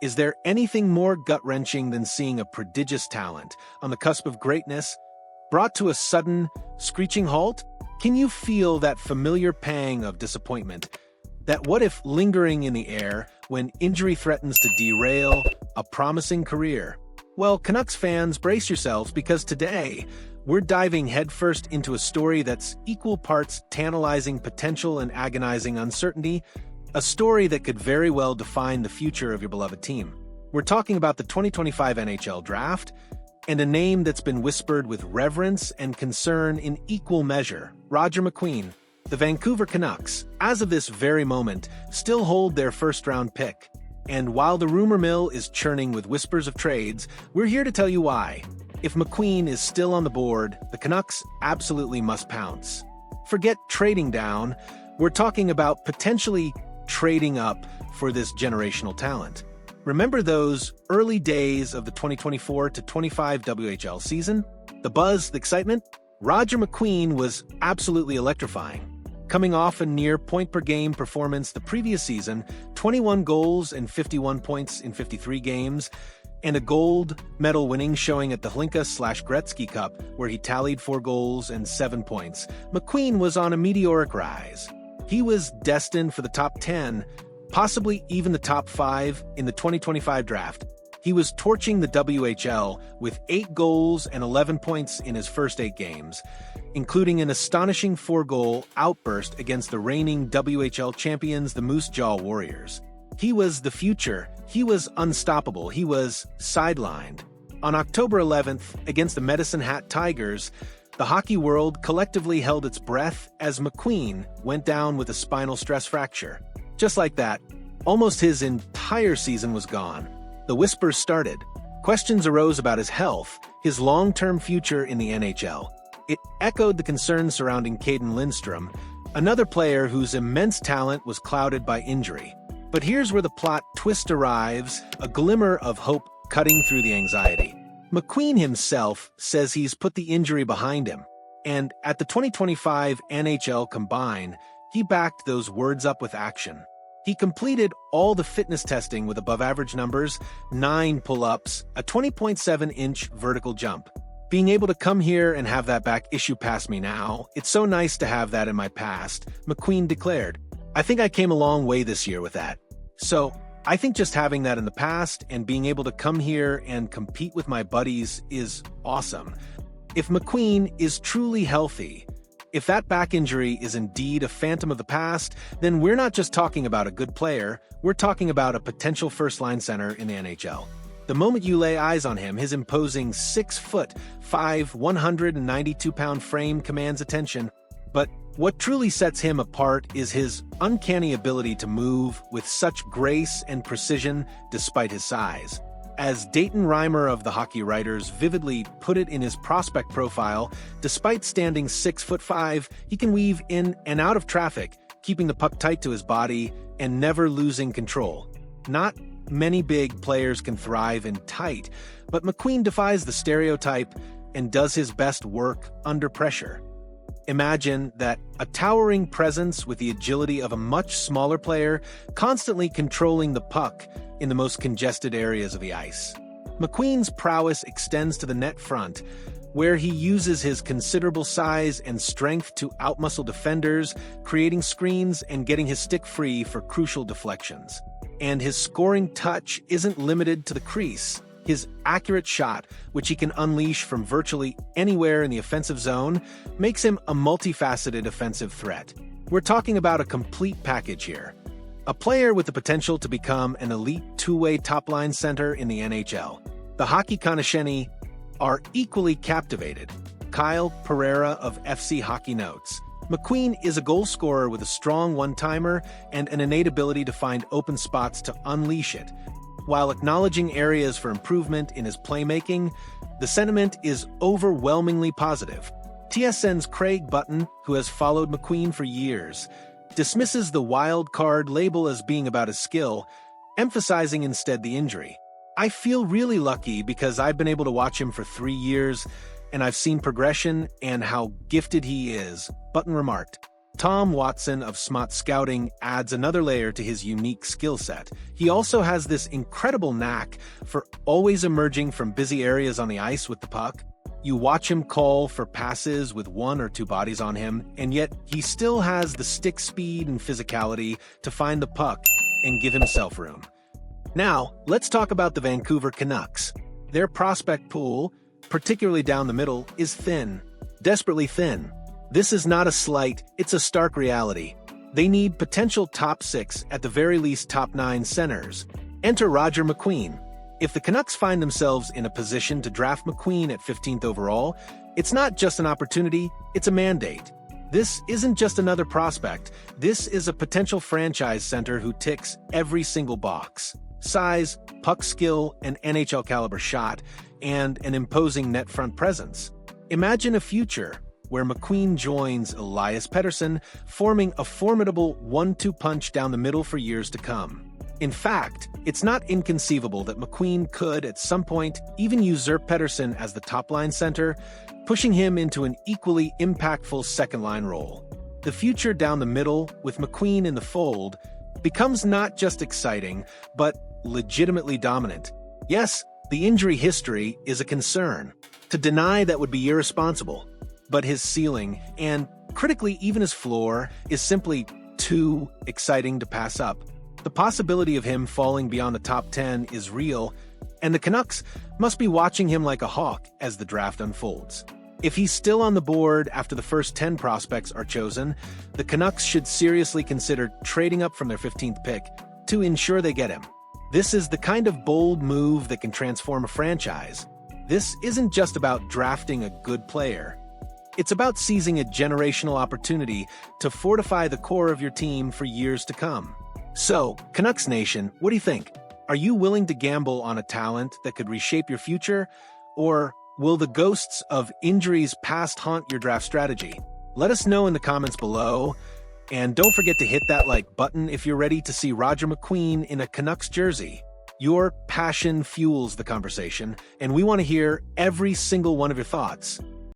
Is there anything more gut-wrenching than seeing a prodigious talent on the cusp of greatness brought to a sudden, screeching halt? Can you feel that familiar pang of disappointment, that what if lingering in the air when injury threatens to derail a promising career? Well, Canucks fans, brace yourselves, because today we're diving headfirst into a story that's equal parts tantalizing potential and agonizing uncertainty, a story that could very well define the future of your beloved team. We're talking about the 2025 NHL Draft, and a name that's been whispered with reverence and concern in equal measure, Roger McQueen. The Vancouver Canucks, as of this very moment, still hold their first-round pick. And while the rumor mill is churning with whispers of trades, we're here to tell you why. If McQueen is still on the board, the Canucks absolutely must pounce. Forget trading down, we're talking about potentially trading up for this generational talent. Remember those early days of the 2024-25 WHL season? The buzz, the excitement? Roger McQueen was absolutely electrifying. Coming off a near point-per-game performance the previous season, 21 goals and 51 points in 53 games, and a gold medal winning showing at the Hlinka/Gretzky Cup, where he tallied 4 goals and 7 points, McQueen was on a meteoric rise. He was destined for the top 10, possibly even the top 5 in the 2025 draft. He was torching the WHL with 8 goals and 11 points in his first 8 games, including an astonishing 4-goal outburst against the reigning WHL champions, the Moose Jaw Warriors. He was the future. He was unstoppable. He was sidelined. On October 11th, against the Medicine Hat Tigers, the hockey world collectively held its breath as McQueen went down with a spinal stress fracture. Just like that, almost his entire season was gone. The whispers started. Questions arose about his health, his long-term future in the NHL. It echoed the concerns surrounding Caden Lindstrom, another player whose immense talent was clouded by injury. But here's where the plot twist arrives, a glimmer of hope cutting through the anxiety. McQueen himself says he's put the injury behind him, and at the 2025 NHL Combine, he backed those words up with action. He completed all the fitness testing with above-average numbers, 9 pull-ups, a 20.7-inch vertical jump. Being able to come here and have that back issue past me now, it's so nice to have that in my past, McQueen declared. I think I came a long way this year with that. So, I think just having that in the past and being able to come here and compete with my buddies is awesome. If McQueen is truly healthy, if that back injury is indeed a phantom of the past, then we're not just talking about a good player, we're talking about a potential first-line center in the NHL. The moment you lay eyes on him, his imposing 6'5", 192-pound frame commands attention. But what truly sets him apart is his uncanny ability to move with such grace and precision despite his size. As Dayton Reimer of the Hockey Writers vividly put it in his prospect profile, despite standing 6'5", he can weave in and out of traffic, keeping the puck tight to his body and never losing control. Not many big players can thrive in tight, but McQueen defies the stereotype and does his best work under pressure. Imagine that, a towering presence with the agility of a much smaller player, constantly controlling the puck in the most congested areas of the ice. McQueen's prowess extends to the net front, where he uses his considerable size and strength to outmuscle defenders, creating screens and getting his stick free for crucial deflections. And his scoring touch isn't limited to the crease. His accurate shot, which he can unleash from virtually anywhere in the offensive zone, makes him a multifaceted offensive threat. We're talking about a complete package here. A player with the potential to become an elite two-way top-line center in the NHL. The Hockey Connoisseurs are equally captivated. Kyle Pereira of FC Hockey notes, McQueen is a goal scorer with a strong one-timer and an innate ability to find open spots to unleash it. While acknowledging areas for improvement in his playmaking, the sentiment is overwhelmingly positive. TSN's Craig Button, who has followed McQueen for years, dismisses the wild card label as being about his skill, emphasizing instead the injury. I feel really lucky because I've been able to watch him for 3 years, and I've seen progression and how gifted he is, Button remarked. Tom Watson of Smart Scouting adds another layer to his unique skill set. He also has this incredible knack for always emerging from busy areas on the ice with the puck. You watch him call for passes with one or two bodies on him, and yet he still has the stick speed and physicality to find the puck and give himself room. Now, let's talk about the Vancouver Canucks. Their prospect pool, particularly down the middle, is thin. Desperately thin. This is not a slight, it's a stark reality. They need potential top 6, at the very least top 9 centers. Enter Roger McQueen. If the Canucks find themselves in a position to draft McQueen at 15th overall, it's not just an opportunity, it's a mandate. This isn't just another prospect, this is a potential franchise center who ticks every single box. Size, puck skill, an NHL caliber shot, and an imposing net front presence. Imagine a future where McQueen joins Elias Pettersson, forming a formidable 1-2 punch down the middle for years to come. In fact, it's not inconceivable that McQueen could, at some point, even usurp Pettersson as the top-line center, pushing him into an equally impactful second-line role. The future down the middle, with McQueen in the fold, becomes not just exciting, but legitimately dominant. Yes, the injury history is a concern. To deny that would be irresponsible. But his ceiling, and critically even his floor, is simply too exciting to pass up. The possibility of him falling beyond the top 10 is real, and the Canucks must be watching him like a hawk as the draft unfolds. If he's still on the board after the first 10 prospects are chosen, the Canucks should seriously consider trading up from their 15th pick to ensure they get him. This is the kind of bold move that can transform a franchise. This isn't just about drafting a good player. It's about seizing a generational opportunity to fortify the core of your team for years to come. So, Canucks Nation, what do you think? Are you willing to gamble on a talent that could reshape your future? Or will the ghosts of injuries past haunt your draft strategy? Let us know in the comments below. And don't forget to hit that like button if you're ready to see Roger McQueen in a Canucks jersey. Your passion fuels the conversation, and we want to hear every single one of your thoughts.